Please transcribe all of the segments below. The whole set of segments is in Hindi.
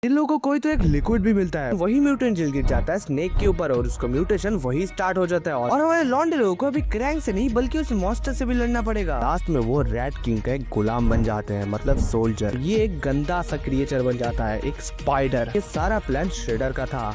इन लोगों को कोई तो एक लिक्विड भी मिलता है, वही म्यूटेंट जेल गिर जाता है स्नेक के ऊपर और उसका म्यूटेशन वही स्टार्ट हो जाता है। और हमारे लॉन्डे लोगों को अभी क्रैंक से नहीं बल्कि उस मॉन्स्टर से भी लड़ना पड़ेगा। लास्ट में वो रेड किंग का एक गुलाम बन जाते हैं, मतलब सोल्जर। ये एक गंदा सा क्रिएचर बन जाता है, एक स्पाइडर। ये सारा प्लान श्रेडर का था।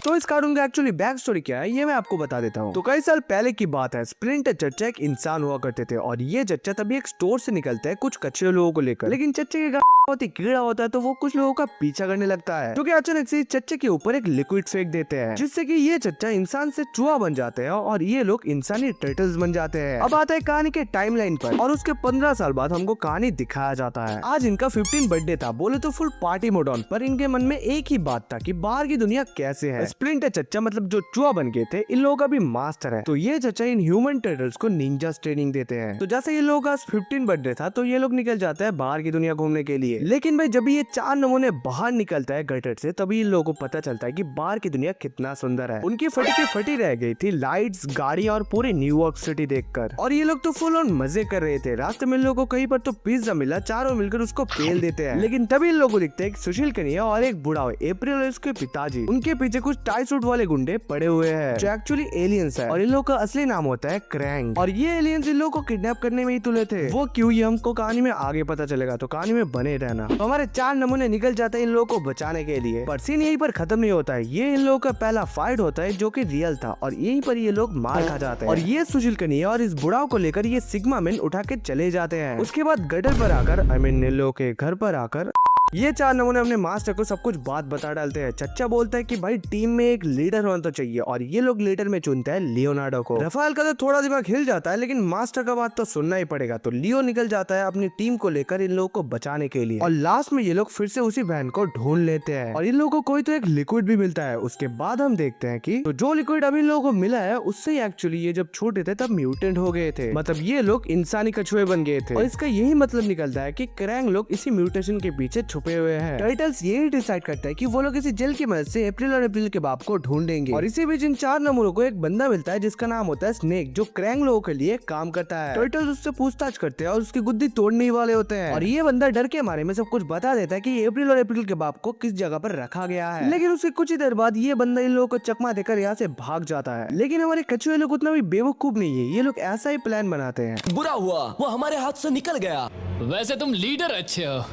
तो इस कार्टून का एक्चुअली बैक स्टोरी क्या है ये मैं आपको बता देता हूँ। तो कई साल पहले की बात है, स्प्लिंटर चच्चा एक इंसान हुआ करते थे और ये चच्चा तभी एक स्टोर से निकलते हैं कुछ कच्चे लोगों को लेकर। लेकिन चच्चे के बहुत ही कीड़ा होता है तो वो कुछ लोगों का पीछा करने लगता है, जो कि अचानक से चच्चे के ऊपर एक लिक्विड फेंक देते हैं, जिससे कि ये चच्चा इंसान से चूहा बन जाते हैं और ये लोग इंसानी टर्टल्स बन जाते हैं। अब आता है कहानी के टाइमलाइन पर और उसके 15 साल बाद हमको कहानी दिखाया जाता है। आज इनका 15 बर्थडे था, बोले तो फुल पार्टी मोड ऑन, पर इनके मन में एक ही बात था कि बाहर की दुनिया कैसे है। स्प्लिंटर चच्चा मतलब जो चूहा बन गए थे, इन लोगों का भी मास्टर है, तो ये चच्चा इन ह्यूमन टर्टल्स को निंजास ट्रेनिंग देते हैं। तो जैसे ये लोगों का 15 बर्थडे था तो ये लोग निकल जाते हैं बाहर की दुनिया घूमने के लिए। लेकिन भाई जब ये 4 नमूने बाहर निकलता है गटर से, तभी इन लोगों को पता चलता है कि बाहर की दुनिया कितना सुंदर है। उनकी फटी की फटी रह गई थी लाइट्स, गाड़ी और पूरे न्यूयॉर्क सिटी देखकर। और ये लोग तो फुल ऑन मजे कर रहे थे। रास्ते में इन लोगों को कहीं पर तो पिज्जा मिला, चारों मिलकर उसको पेल देते हैं। लेकिन तभी इन लोगों को दिखता है एक सुशील कन्हैया और एक बूढ़ा अप्रैल और उसके पिताजी। उनके पीछे कुछ टाई सूट वाले गुंडे पड़े हुए हैं, जो एक्चुअली एलियंस है। और इन लोगों का असली नाम होता है क्रैंक। और ये एलियंस इन लोगों को किडनैप करने में ही तुले थे। वो क्यों, ये हमको कहानी में आगे पता चलेगा, तो कहानी में बने रहना। तो हमारे 4 नमूने निकल जाते हैं इन लोगों को बचाने के लिए, पर सीन यहीं पर खत्म नहीं होता है। ये इन लोगों का पहला फाइट होता है जो कि रियल था और यहीं पर ये लोग मार खा जाते हैं। और ये सुशील कन्हैया और इस बुढ़ाओ को लेकर ये सिग्मा मैन उठा के चले जाते हैं। उसके बाद गटर पर आकर इन लोगों के घर पर आकर ये 4 नमूने अपने मास्टर को सब कुछ बात बता डालते हैं। चच्चा बोलता है कि भाई टीम में एक लीडर होना तो चाहिए और ये लोग लीडर में चुनते हैं लियोनार्डो को। रफाल का तो थोड़ा दिमाग हिल जाता है, लेकिन मास्टर का बात तो सुनना ही पड़ेगा। तो लियो निकल जाता है अपनी टीम को लेकर इन लोगों को बचाने के लिए। और लास्ट में ये लोग फिर से उसी वैन को ढूंढ लेते हैं और इन लोगों को कोई तो एक लिक्विड भी मिलता है। उसके बाद हम देखते हैं कि तो जो लिक्विड अभी इन लोगों को मिला है उससे एक्चुअली ये जब छोटे थे तब म्यूटेंट हो गए थे, मतलब ये लोग इंसानी कछुए बन गए थे। और इसका यही मतलब निकलता है कि क्रैंक लोग इसी म्यूटेशन के पीछे छुपे हुए हैं। ये डिसाइड करता है कि वो लोग इसी जेल की मदद से अप्रैल के बाप को ढूंढेंगे। और इसी बीच इन 4 नमूनों को एक बंदा मिलता है जिसका नाम होता है स्नेक, जो क्रैंक लोगों के लिए काम करता है। टर्टल्स उससे पूछताछ करते हैं और उसकी गुद्दी तोड़ने वाले होते हैं। और ये बंदा डर के मारे में सब कुछ बता देता है कि अप्रैल के बाप को किस जगह पर रखा गया है। लेकिन उसके कुछ ही देर बाद ये बंदा इन लोगों को चकमा देकर यहाँ से भाग जाता है। लेकिन हमारे कछुए लोग उतना भी बेवकूफ नहीं है, ये लोग ऐसा ही प्लान बनाते हैं। बुरा हुआ वो हमारे हाथ से निकल गया। वैसे तुम लीडर अच्छे हो।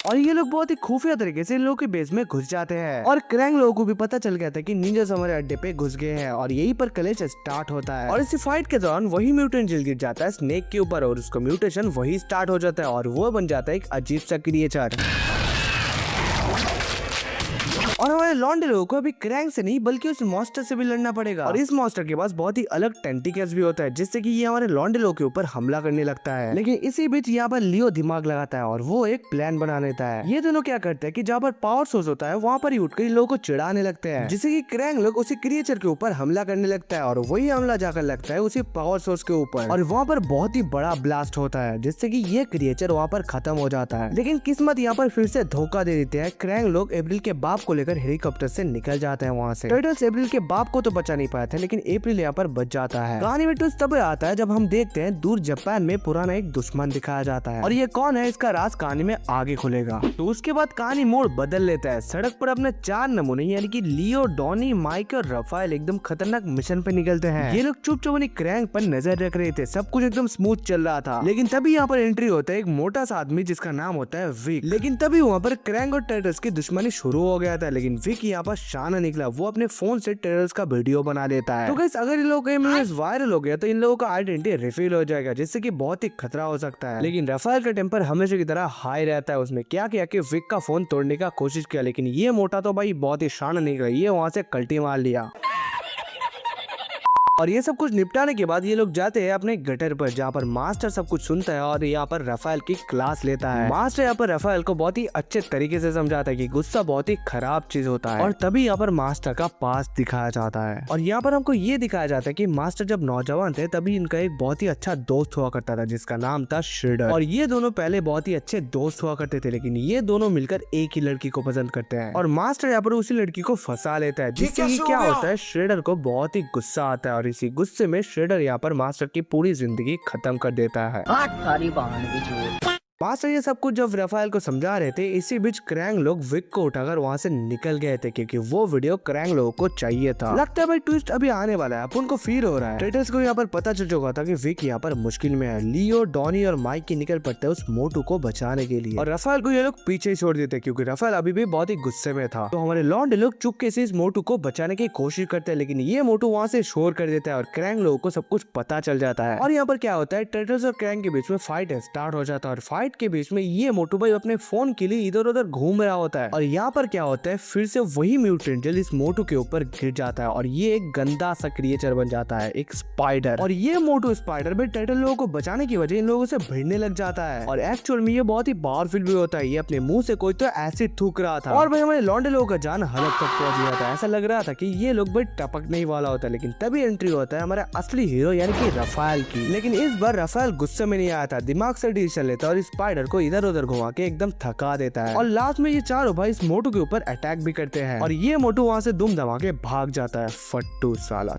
और ये लोग बहुत ही खुफिया तरीके से इन लोगों के बेस में घुस जाते हैं। और क्रैंक लोगों को भी पता चल गया था कि निंजास हमारे अड्डे पे घुस गए हैं और यहीं पर कलेश स्टार्ट होता है। और इसी फाइट के दौरान वही म्यूटेंट जेल गिर जाता है स्नेक के ऊपर और उसका म्यूटेशन वही स्टार्ट हो जाता है और वो बन जाता है एक अजीब सा क्रिएचर। और हमारे लॉन्डे लोगों को अभी क्रैंक से नहीं बल्कि उस मॉन्स्टर से भी लड़ना पड़ेगा। और इस मॉन्स्टर के पास बहुत ही अलग टेंटिकल्स भी होता है, जिससे कि ये हमारे लॉन्डे लोगों के ऊपर हमला करने लगता है। लेकिन इसी बीच यहाँ पर लियो दिमाग लगाता है और वो एक प्लान बना लेता है। ये दोनों क्या करते हैं कि जहाँ पर पावर सोर्स होता है वहाँ पर ही उठकर इन लोगों को चिढ़ाने लगते हैं, जिससे कि क्रैंक लोग उसी क्रिएचर के ऊपर हमला करने लगता है और वही हमला जाकर लगता है उसी पावर सोर्स के ऊपर। और वहाँ पर बहुत ही बड़ा ब्लास्ट होता है, जिससे कि ये क्रिएचर वहाँ पर खत्म हो जाता है। लेकिन किस्मत यहाँ पर फिर से धोखा दे देते हैं। क्रैंक लोग अप्रैल के बाप को लेकर हेलीकॉप्टर से निकल जाते हैं वहाँ से। टर्टल्स अप्रैल के बाप को तो बचा नहीं पाया था, लेकिन अप्रैल यहाँ पर बच जाता है। कहानी में ट्विस्ट तब आता है जब हम देखते हैं दूर जापान में पुराना एक दुश्मन दिखाया जाता है और ये कौन है इसका राज कहानी में आगे खुलेगा। तो उसके बाद कहानी मोड़ बदल लेता है। सड़क पर अपने 4 नमूने यानी कि लियो, डॉनी, माइक और रफाएल एकदम खतरनाक मिशन पे निकलते हैं। ये लोग चुपचाप क्रैंक पर नजर रख रहे थे, सब कुछ एकदम स्मूथ चल रहा था। लेकिन तभी यहाँ पर एंट्री होता है एक मोटा सा आदमी जिसका नाम होता है विक। लेकिन तभी वहाँ पर क्रैंक और टर्टल्स की दुश्मनी शुरू हो गया था। लेकिन विक यहाँ पर शाना निकला, वो अपने फोन से टेरर्स का वीडियो बना लेता है। तो गाइस अगर इन लोगों का वायरल हो गया तो इन लोगों का आइडेंटिटी रिवील हो जाएगा, जिससे कि बहुत ही खतरा हो सकता है। लेकिन रफाएल का टेम्पर हमेशा की तरह हाई रहता है। उसने क्या किया कि विक का फोन तोड़ने का कोशिश किया, लेकिन ये मोटा तो भाई बहुत ही शान निकला, ये वहाँ से कल्टी मार लिया। और ये सब कुछ निपटाने के बाद ये लोग जाते हैं अपने गटर पर, जहाँ पर मास्टर सब कुछ सुनता है और यहाँ पर रफाएल की क्लास लेता है। मास्टर यहाँ पर रफाएल को बहुत ही अच्छे तरीके से समझाता है कि गुस्सा बहुत ही खराब चीज होता है। और तभी यहाँ पर मास्टर का पास दिखाया जाता है और यहाँ पर हमको ये दिखाया जाता है कि मास्टर जब नौजवान थे तभी इनका एक बहुत ही अच्छा दोस्त हुआ करता था जिसका नाम था श्रेडर। और ये दोनों पहले बहुत ही अच्छे दोस्त हुआ करते थे, लेकिन ये दोनों मिलकर एक ही लड़की को पसंद करते हैं और मास्टर यहाँ पर उसी लड़की को फंसा लेता है, जिससे कि क्या होता है श्रेडर को बहुत ही गुस्सा आता है और इसी गुस्से में श्रेडर यहाँ पर मास्टर की पूरी जिंदगी खत्म कर देता है। मास्टर ये सब कुछ जब राफेल को समझा रहे थे, इसी बीच क्रैंग लोग विक को उठाकर वहाँ से निकल गए थे क्योंकि वो वीडियो क्रैंग लोगों को चाहिए था। लगता है भाई ट्विस्ट अभी आने वाला है, अपन को फील हो रहा है। ट्रेटर्स को यहाँ पर पता चल चुका था कि विक यहाँ पर मुश्किल में है। लियो, डॉनी और माइक की निकल पड़ते हैं उस मोटू को बचाने के लिए और राफेल को ये लोग पीछे ही छोड़ देते क्योंकि राफेल अभी भी बहुत ही गुस्से में था। तो हमारे लॉन्डे लोग चुपके से इस मोटू को बचाने की कोशिश करते हैं, लेकिन ये मोटू वहाँ से शोर कर देता है और क्रैंग लोगों को सब कुछ पता चल जाता है। और यहाँ पर क्या होता है, ट्रेटर्स और क्रैंग के बीच में फाइट स्टार्ट हो जाता है और फाइट के बीच में ये मोटू भाई अपने फोन के लिए इधर उधर घूम रहा होता है। और यहाँ पर क्या होता है, फिर से वही म्यूटेंट जेल इस मोटू के ऊपर गिर जाता है और ये एक गंदा सा क्रिएचर बन जाता है, एक स्पाइडर। और ये मोटू स्पाइडर भी टर्टल लोगों को बचाने की वजह इन लोगों से भिड़ने लग जाता है और एक्चुअल में ये बहुत ही पावरफुल भी होता है। ये अपने मुंह से कोई तो एसिड थूक रहा था और भाई हमारे लॉन्डे लोगों का जान हलक तक पहुंच गया था। ऐसा लग रहा था कि ये लोग भाई टपकने ही वाला होता है, लेकिन तभी एंट्री होता है हमारा असली हीरो यानी कि राफेल की। लेकिन इस बार राफेल गुस्से में नहीं आया था, दिमाग से डिसीजन लेता है और स्पाइडर को इधर उधर घुमा के एकदम थका देता है। और लास्ट में ये चारों भाई इस मोटू के ऊपर अटैक भी करते हैं और ये मोटू वहाँ से दुम दमा के भाग जाता है, फट्टू साला।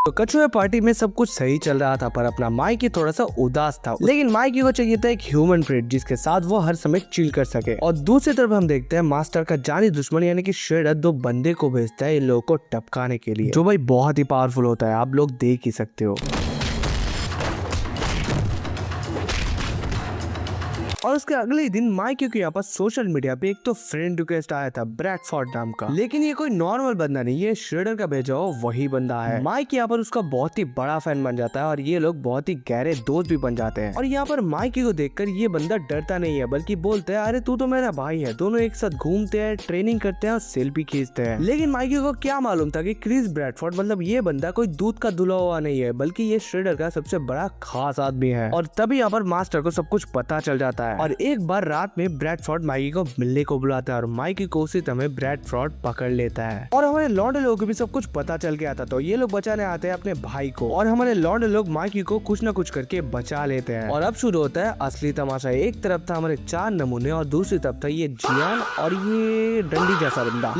तो कछुए पार्टी में सब कुछ सही चल रहा था, पर अपना माइकी थोड़ा सा उदास था। लेकिन माइकी को चाहिए था एक ह्यूमन फ्रेंड जिसके साथ वो हर समय चिल कर सके। और दूसरी तरफ हम देखते हैं मास्टर का जानी दुश्मन यानी कि श्रेडर दो बंदे को भेजता है इन लोगों को टपकाने के लिए, जो भाई बहुत ही पावरफुल होता है, आप लोग देख ही सकते हो। और उसके अगले ही दिन माइकी के यहाँ पर सोशल मीडिया पे एक तो फ्रेंड रिक्वेस्ट आया था ब्रैडफोर्ड नाम का, लेकिन ये कोई नॉर्मल बंदा नहीं, ये श्रेडर का भेजा हो वही बंदा है। माइकी यहाँ पर उसका बहुत ही बड़ा फैन बन जाता है और ये लोग बहुत ही गहरे दोस्त भी बन जाते हैं। और यहाँ पर माइकी को देखकर ये बंदा डरता नहीं है, बल्कि बोलते हैं अरे तू तो मेरा भाई है, दोनों एक साथ घूमते हैं, ट्रेनिंग करते हैं और सेल्फी खींचते हैं। लेकिन माइकी को क्या मालूम था कि क्रिस ब्रैडफोर्ड मतलब ये बंदा कोई दूध का धुला हुआ नहीं है, बल्कि ये श्रेडर का सबसे बड़ा खास आदमी है। और तभी यहाँ पर मास्टर को सब कुछ पता चल जाता है। और एक बार रात में ब्रैडफोर्ड माइकी को मिलने को बुलाता है और माइकी को उसी समय ब्रैडफोर्ड पकड़ लेता है। और हमारे लॉन्डे लोगों को भी सब कुछ पता चल गया था, तो ये लोग बचाने आते हैं अपने भाई को और हमारे लॉन्डे लोग माइकी को कुछ न कुछ करके बचा लेते हैं। और अब शुरू होता है असली तमाशा। एक तरफ था हमारे 4 नमूने और दूसरी तरफ था ये जियान और ये डंडी जैसा बंदा।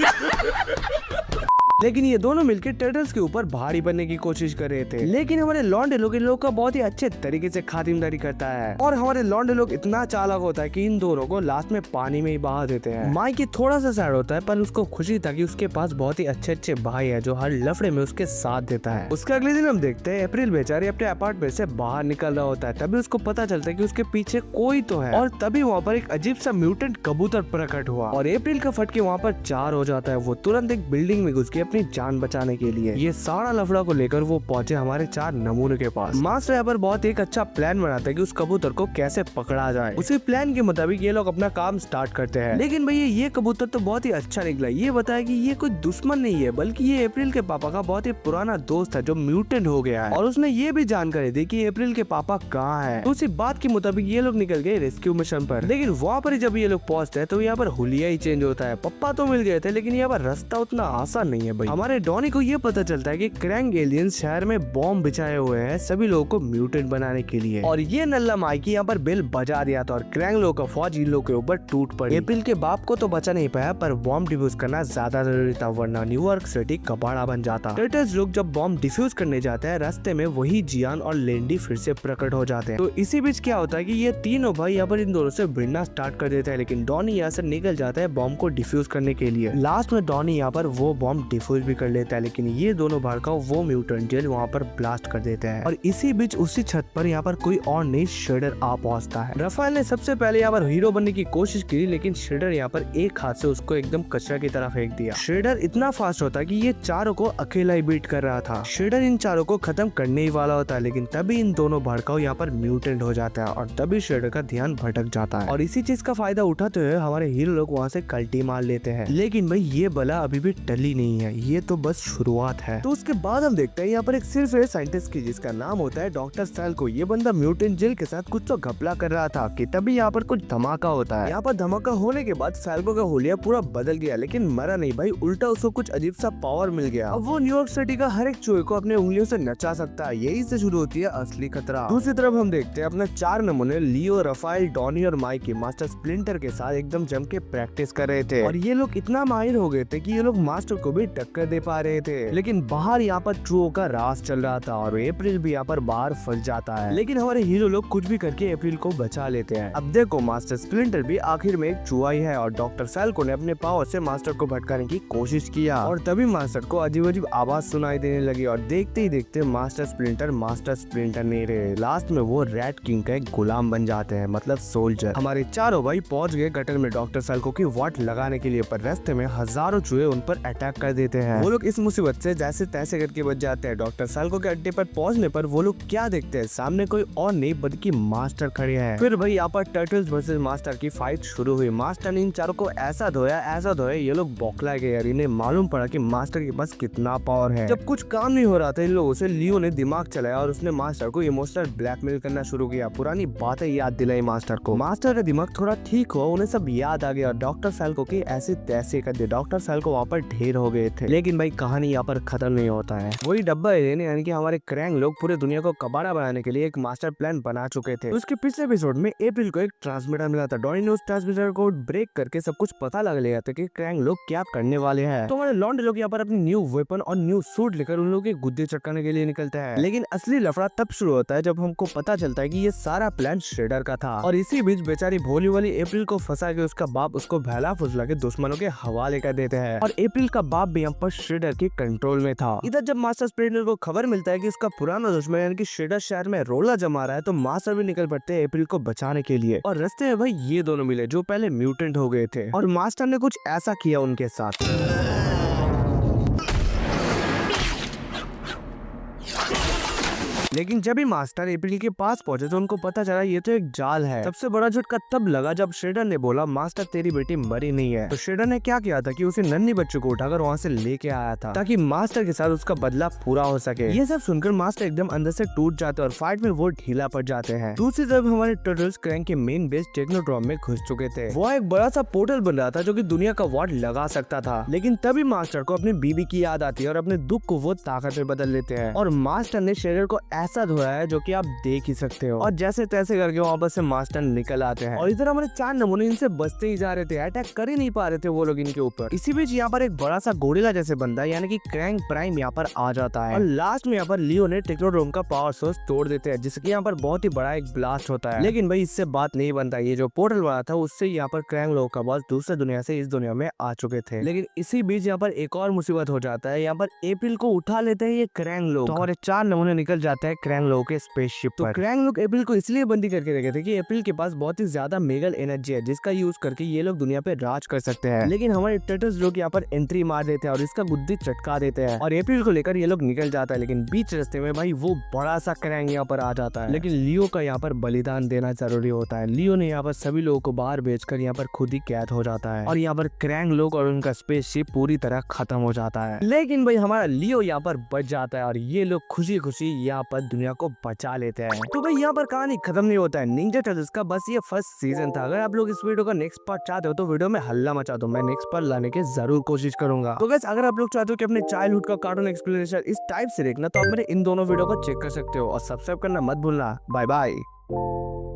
लेकिन ये दोनों मिलकर टर्टल्स के ऊपर भारी बनने की कोशिश कर रहे थे, लेकिन हमारे लॉन्डे लोग इन लोगों का बहुत ही अच्छे तरीके से खातिरदारी करता है। और हमारे लॉन्डे लोग इतना चालाक होता है कि इन दोनों को लास्ट में पानी में ही बहा देते हैं। माइकी थोड़ा सा सैड होता है, पर उसको खुशी था कि उसके पास बहुत ही अच्छे अच्छे भाई है जो हर लफड़े में उसके साथ देता है। उसके अगले दिन हम देखते हैं अप्रैल बेचारी अपने अपार्टमेंट से बाहर निकल रहा होता है, तभी उसको पता चलता है कि उसके पीछे कोई तो है। और तभी वहाँ पर एक अजीब सा म्यूटेंट कबूतर प्रकट हुआ और अप्रैल का फटके वहाँ पर 4 हो जाता है। वो तुरंत एक बिल्डिंग में घुस के अपनी जान बचाने के लिए ये सारा लफड़ा को लेकर वो पहुंचे हमारे 4 नमूने के पास। मास्टर यहाँ पर बहुत एक अच्छा प्लान बनाता है कि उस कबूतर को कैसे पकड़ा जाए। उसी प्लान के मुताबिक ये लोग अपना काम स्टार्ट करते हैं। लेकिन भैया ये कबूतर तो बहुत ही अच्छा निकला। ये बताया कि ये कोई दुश्मन नहीं है, बल्कि ये अप्रैल के पापा का बहुत ही पुराना दोस्त है जो म्यूटेंट हो गया है। और उसने ये भी जानकारी दी कि अप्रैल के पापा कहाँ है। तो उसी बात के मुताबिक ये लोग निकल गए रेस्क्यू मिशन पर। लेकिन वहाँ पर जब ये लोग पहुँचते हैं तो यहाँ पर हुलिया ही चेंज होता है। पप्पा तो मिल गए थे, लेकिन यहाँ पर रास्ता उतना आसान नहीं है भाई। हमारे डॉनी को ये पता चलता है कि क्रैंग एलियंस शहर में बॉम्ब बिछाए हुए हैं सभी लोगों को म्यूटेंट बनाने के लिए। और ये नल्ला माइकी यहाँ पर बेल बजा दिया था और क्रैंग लोगों का फौज इन लोगों के ऊपर टूट पड़ी। अप्रैल के बाप को तो बचा नहीं पाया, पर बॉम्ब डिफ्यूज करना ज्यादा जरूरी था, वरना न्यूयॉर्क सिटी कबाड़ा बन जाता। टर्टल्स लोग जब बॉम्ब डिफ्यूज करने जाते हैं, रास्ते में वही जियान और लेंडी फिर से प्रकट हो जाते हैं। तो इसी बीच क्या होता है कि ये तीनों भाई यहाँ पर इन दोनों से भिड़ना स्टार्ट कर देता है, लेकिन डॉनी यहाँ से निकल जाता है बॉम्ब को डिफ्यूज करने के लिए। लास्ट में डॉनी यहाँ पर वो बॉम्ब डिफ्यूज भी कर लेता है, लेकिन ये दोनों का वो म्यूटेंट जेल वहाँ पर ब्लास्ट कर देते हैं। और इसी बीच उसी छत पर यहाँ पर कोई और नहीं श्रेडर आ पहुंचता है। राफेल ने सबसे पहले यहाँ पर हीरो बनने की कोशिश की, लेकिन श्रेडर यहाँ पर एक हाथ से उसको एकदम कचरा की तरफ फेंक दिया। श्रेडर इतना फास्ट होता है कि ये चारों को अकेला ही बीट कर रहा था। श्रेडर इन चारों को खत्म करने ही वाला होता है, लेकिन तभी इन दोनों भड़काऊ यहाँ पर म्यूटेंट हो जाता है और तभी श्रेडर का ध्यान भटक जाता है। और इसी चीज का फायदा उठाते हुए हमारे हीरो लोग वहाँ से कल्टी मार लेते हैं। लेकिन भाई ये बला अभी भी टली नहीं है, ये तो बस शुरुआत है। तो उसके बाद हम देखते हैं यहाँ पर एक सिर्फ साइंटिस्ट की जिसका नाम होता है डॉक्टर सैल को। ये बंदा म्यूटेंट जेल के साथ कुछ तो घपला कर रहा था कि तभी यहाँ पर कुछ धमाका होता है। यहाँ पर धमाका होने के बाद सैल्को का हुलिया पूरा बदल गया, लेकिन मरा नहीं भाई, उल्टा उसको कुछ अजीब सा पावर मिल गया। अब वो न्यूयॉर्क सिटी का हर एक चूहे को अपने उंगलियों से नचा सकता है। यही से शुरू होती है असली खतरा। दूसरी तरफ हम देखते हैं अपने 4 नमूने लियो, राफेल, डॉनी और माइकी मास्टर स्प्लिंटर के साथ एकदम जम के प्रैक्टिस कर रहे थे। और ये लोग इतना माहिर हो गए थे कि ये लोग मास्टर को भी टक्कर दे पा रहे थे। लेकिन बाहर यहाँ पर ट्रूओ का राज चल रहा था और अप्रैल भी यहाँ पर बाहर फंस जाता है। लेकिन हमारे हीरो लोग कुछ भी करके अप्रैल को बचा लेते हैं। अब देखो मास्टर स्प्लिंटर भी आखिर में एक चूहा ही है और डॉक्टर फैल्को ने अपने पावर से मास्टर को भटकाने की कोशिश किया और तभी मास्टर को अजीब अजीब आवाज सुनाई देने लगी और देखते ही देखते मास्टर स्प्लिंटर नहीं रहे। लास्ट में वो रैट किंग का एक गुलाम बन जाते हैं, मतलब सोल्जर। हमारे चारों भाई पहुंच गए गटर में डॉक्टर फैल्को की वाट लगाने के लिए, पर रास्ते में हजारों चूहे उन पर अटैक कर देते हैं। वो लोग इस मुसीबत से जैसे तैसे करके बच जाते हैं। डॉक्टर फैल्को के अड्डे पर पहुंचने पर वो लोग क्या देखते हैं, सामने कोई और नहीं बल्कि मास्टर खड़े हैं। फिर भाई यहाँ पर टर्टल्स वर्सेस मास्टर की फाइट शुरू हुई। मास्टर ने इन चारों को ऐसा धोया ये लोग बौखला गए यार। इन्हें मालूम पड़ा कि मास्टर के पास कितना पावर है। जब कुछ काम नहीं हो रहा था इन लोगों से, लियो ने दिमाग चलाया और उसने मास्टर को इमोशनल ब्लैकमेल करना शुरू किया। पुरानी बातें याद दिलाई मास्टर को। मास्टर का दिमाग थोड़ा ठीक हुआ, उन्हें सब याद आ गया। डॉक्टर फैल्को की ऐसे तैसे कर दिए। डॉक्टर फैल्को वहाँ पर ढेर हो गए थे। लेकिन भाई कहानी यहाँ पर खत्म नहीं होता है। वही डब्बा एलियन यानी कि हमारे क्रैंग लोग पूरे दुनिया को कबाड़ा बनाने के लिए एक मास्टर प्लान बना चुके थे। उसके पिछले एपिसोड में अप्रैल को एक ट्रांसमीटर मिला था। डॉनी ने उस ट्रांसमीटर को ब्रेक करके सब कुछ पता लग लिया था कि क्रैंग लोग क्या करने वाले हैं। तो हमारे लॉन्डे लोग यहाँ पर अपनी न्यू वेपन और न्यू सूट लेकर उन लोगों के गुद्दे चटकाने के लिए निकलते हैं। लेकिन असली लफड़ा तब शुरू होता है जब हमको पता चलता है कि ये सारा प्लान श्रेडर का था। और इसी बीच बेचारी भोली वाली अप्रैल को फंसा के उसका बाप उसको भैला फुसला के दुश्मनों के हवाले कर देते हैं। और अप्रैल का बाप भी यहाँ पर श्रेडर के कंट्रोल में था। इधर जब मास्टर स्प्लिंटर को खबर मिलता है कि उसका पुराना दुश्मन यानी कि श्रेडर शहर में रोला जमा रहा है, तो मास्टर भी निकल पड़ते हैं अप्रैल को बचाने के लिए। और रास्ते में भाई ये दोनों मिले जो पहले म्यूटेंट हो गए थे और मास्टर ने कुछ ऐसा किया उनके साथ। लेकिन जब भी मास्टर अप्रैल के पास पहुंचे तो उनको पता चला ये तो एक जाल है। सबसे बड़ा झटका तब लगा जब श्रेडर ने बोला मास्टर तेरी बेटी मरी नहीं है। तो श्रेडर ने क्या किया था कि उसे नन्ही बच्चे को उठाकर वहाँ से लेके आया था ताकि मास्टर के साथ उसका बदला पूरा हो सके। ये सब सुनकर मास्टर एकदम अंदर से टूट जाते हैं और फाइट में वो ढीला पड़ जाते हैं। दूसरी तरफ हमारे टर्टल्स क्रैंक के मेन बेस टेक्नोड्रॉम में घुस चुके थे। वो एक बड़ा सा पोर्टल बन रहा था जो कि दुनिया का वार्ड लगा सकता था। लेकिन तभी मास्टर को अपनी बीवी की याद आती है और अपने दुख को वो ताकत में बदल लेते हैं। और मास्टर ने श्रेडर को ऐसा धोया है जो कि आप देख ही सकते हो। और जैसे तैसे करके वापस से मास्टर निकल आते हैं। और इधर हमारे 4 नमूने इनसे बचते ही जा रहे थे, अटैक कर ही नहीं पा रहे थे वो लोग इनके ऊपर। इसी बीच यहाँ पर एक बड़ा सा गोरिल्ला जैसे बंदा यानी कि क्रैंक प्राइम यहाँ पर आ जाता है। और लास्ट में यहाँ पर लियो ने टेक्नोड्रोम का पावर सोर्स तोड़ देते हैं जिसके यहाँ पर बहुत ही बड़ा एक ब्लास्ट होता है। लेकिन भाई इससे बात नहीं बनता, ये जो पोर्टल बना था उससे यहाँ पर क्रैंक लोगों का बॉस दूसरे दुनिया से इस दुनिया में आ चुके थे। लेकिन इसी बीच यहाँ पर एक और मुसीबत हो जाता है। यहाँ पर अप्रैल को उठा लेते हैं ये क्रैंक लोग। तो हमारे 4 नमूने निकल जाते हैं क्रैंक लोगों के स्पेसशिप पर। क्रैंक लोग अप्रैल को इसलिए बंदी करके रखे थे कि अप्रैल के पास बहुत ही ज्यादा मेगल एनर्जी है जिसका यूज करके ये लोग दुनिया पे राज कर सकते हैं। लेकिन हमारे टर्टल्स लोग यहाँ पर एंट्री मार देते हैं और इसका गुद्दी चटका देते हैं और अप्रैल को लेकर ये लोग निकल जाता है। लेकिन बीच रास्ते में भाई वो बड़ा सा क्रैंक यहाँ पर आ जाता है। लेकिन लियो का यहाँ पर बलिदान देना जरूरी होता है। लियो ने यहाँ पर सभी लोगों को बाहर भेजकर यहाँ पर खुद ही कैद हो जाता है और यहाँ पर क्रैंक लोग और उनका स्पेसशिप पूरी तरह खत्म हो जाता है। लेकिन भाई हमारा लियो यहाँ पर बच जाता है और ये लोग खुशी खुशी यहाँ पर दुनिया को बचा लेते हैं। तो भाई यहाँ पर कहानी खत्म नहीं होता है निंजा टर्टल्स का, बस ये फर्स्ट सीजन था। अगर आप लोग इस वीडियो का नेक्स्ट पार्ट चाहते हो तो वीडियो में हल्ला मचा दो, मैं नेक्स्ट पार्ट लाने की जरूर कोशिश करूंगा। तो गाइस अगर आप लोग चाहते हो कि अपने चाइल्डहुड का कार्टून एक्सप्लेनेशन इस टाइप से देखना तो आप मेरे इन दोनों वीडियो को चेक कर सकते हो और सब्सक्राइब करना मत भूलना। Bye bye.